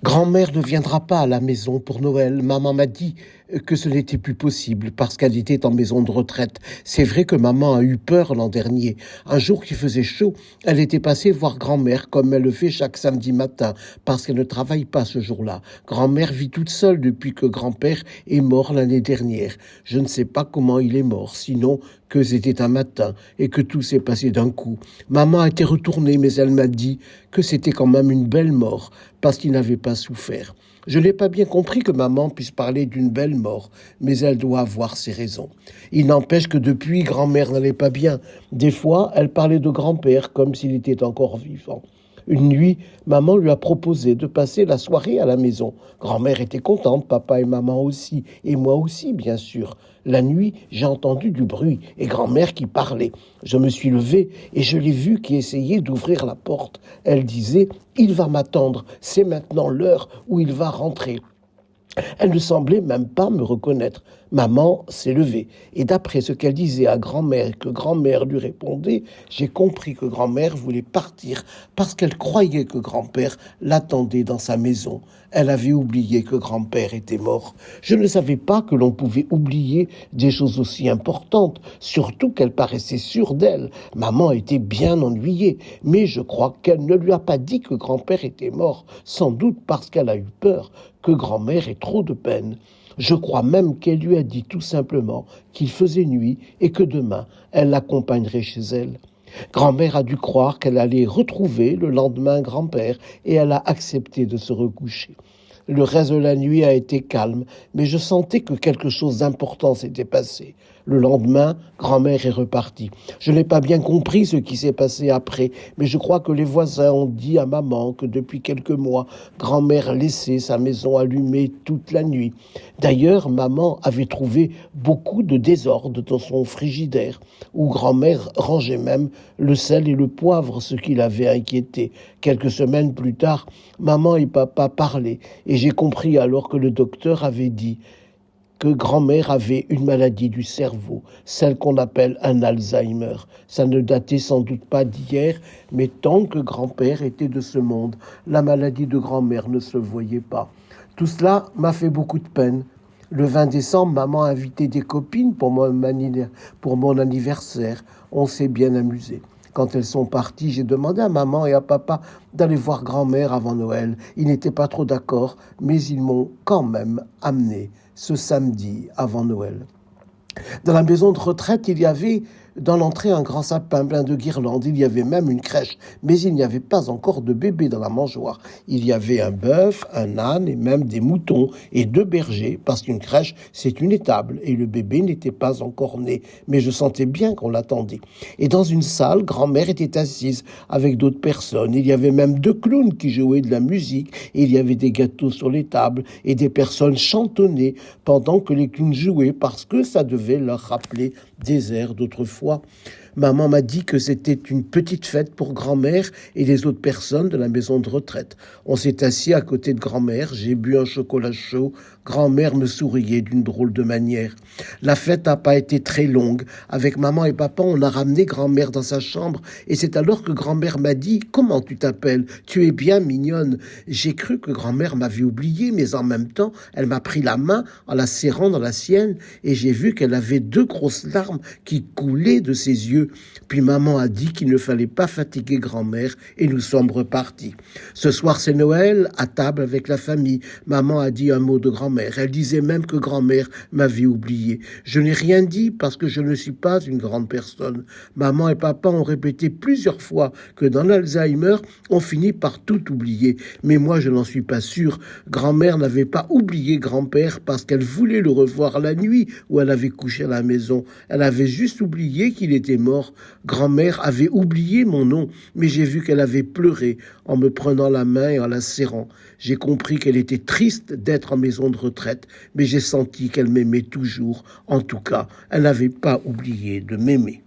Grand-mère ne viendra pas à la maison pour Noël. Maman m'a dit que ce n'était plus possible parce qu'elle était en maison de retraite. C'est vrai que maman a eu peur l'an dernier. Un jour qui faisait chaud, elle était passée voir grand-mère comme elle le fait chaque samedi matin parce qu'elle ne travaille pas ce jour-là. Grand-mère vit toute seule depuis que grand-père est mort l'année dernière. Je ne sais pas comment il est mort, sinon que c'était un matin et que tout s'est passé d'un coup. Maman a été retournée, mais elle m'a dit que c'était quand même une belle mort parce qu'il n'avait pas souffert. Je n'ai pas bien compris que maman puisse parler d'une belle mort, mais elle doit avoir ses raisons. Il n'empêche que depuis, grand-mère n'allait pas bien. Des fois, elle parlait de grand-père comme s'il était encore vivant. Une nuit, maman lui a proposé de passer la soirée à la maison. Grand-mère était contente, papa et maman aussi, et moi aussi, bien sûr. La nuit, j'ai entendu du bruit et grand-mère qui parlait. Je me suis levé et je l'ai vue qui essayait d'ouvrir la porte. Elle disait « Il va m'attendre, c'est maintenant l'heure où il va rentrer ». Elle ne semblait même pas me reconnaître. Maman s'est levée. Et d'après ce qu'elle disait à grand-mère et que grand-mère lui répondait, j'ai compris que grand-mère voulait partir parce qu'elle croyait que grand-père l'attendait dans sa maison. Elle avait oublié que grand-père était mort. Je ne savais pas que l'on pouvait oublier des choses aussi importantes, surtout qu'elle paraissait sûre d'elle. Maman était bien ennuyée, mais je crois qu'elle ne lui a pas dit que grand-père était mort, sans doute parce qu'elle a eu peur que grand-mère ait trop de peine. Je crois même qu'elle lui a dit tout simplement qu'il faisait nuit et que demain, elle l'accompagnerait chez elle. Grand-mère a dû croire qu'elle allait retrouver le lendemain grand-père et elle a accepté de se recoucher. Le reste de la nuit a été calme, mais je sentais que quelque chose d'important s'était passé. Le lendemain, grand-mère est repartie. Je n'ai pas bien compris ce qui s'est passé après, mais je crois que les voisins ont dit à maman que depuis quelques mois, grand-mère laissait sa maison allumée toute la nuit. D'ailleurs, maman avait trouvé beaucoup de désordre dans son frigidaire, où grand-mère rangeait même le sel et le poivre, ce qui l'avait inquiété. Quelques semaines plus tard, maman et papa parlaient, et j'ai compris alors que le docteur avait dit que grand-mère avait une maladie du cerveau, celle qu'on appelle un Alzheimer. Ça ne datait sans doute pas d'hier, mais tant que grand-père était de ce monde, la maladie de grand-mère ne se voyait pas. Tout cela m'a fait beaucoup de peine. Le 20 décembre, maman a invité des copines pour mon anniversaire. On s'est bien amusé. Quand elles sont parties, j'ai demandé à maman et à papa d'aller voir grand-mère avant Noël. Ils n'étaient pas trop d'accord, mais ils m'ont quand même amené ce samedi avant Noël. Dans la maison de retraite, il y avait dans l'entrée un grand sapin plein de guirlandes. Il y avait même une crèche, mais il n'y avait pas encore de bébé dans la mangeoire. Il y avait un bœuf, un âne et même des moutons et 2 bergers, parce qu'une crèche, c'est une étable et le bébé n'était pas encore né. Mais je sentais bien qu'on l'attendait. Et dans une salle, grand-mère était assise avec d'autres personnes. Il y avait même 2 clowns qui jouaient de la musique. Et il y avait des gâteaux sur les tables et des personnes chantonnaient pendant que les clowns jouaient parce que ça devait leur rappeler des airs d'autrefois. Maman m'a dit que c'était une petite fête pour grand-mère et les autres personnes de la maison de retraite. On s'est assis à côté de grand-mère, j'ai bu un chocolat chaud. Grand-mère me souriait d'une drôle de manière. La fête n'a pas été très longue. Avec maman et papa, on a ramené grand-mère dans sa chambre et c'est alors que grand-mère m'a dit « Comment tu t'appelles ? Tu es bien mignonne ». J'ai cru que grand-mère m'avait oublié, mais en même temps, elle m'a pris la main en la serrant dans la sienne et j'ai vu qu'elle avait 2 grosses larmes qui coulaient de ses yeux. Puis maman a dit qu'il ne fallait pas fatiguer grand-mère et nous sommes repartis. Ce soir, c'est Noël, à table avec la famille. Maman a dit un mot de grand-mère. Elle disait même que grand-mère m'avait oublié. Je n'ai rien dit parce que je ne suis pas une grande personne. Maman et papa ont répété plusieurs fois que dans l'Alzheimer, on finit par tout oublier. Mais moi, je n'en suis pas sûr. Grand-mère n'avait pas oublié grand-père parce qu'elle voulait le revoir la nuit où elle avait couché à la maison. Elle avait juste oublié qu'il était mort. Grand-mère avait oublié mon nom, mais j'ai vu qu'elle avait pleuré en me prenant la main et en la serrant. J'ai compris qu'elle était triste d'être en maison de retraite, mais j'ai senti qu'elle m'aimait toujours. En tout cas, elle n'avait pas oublié de m'aimer.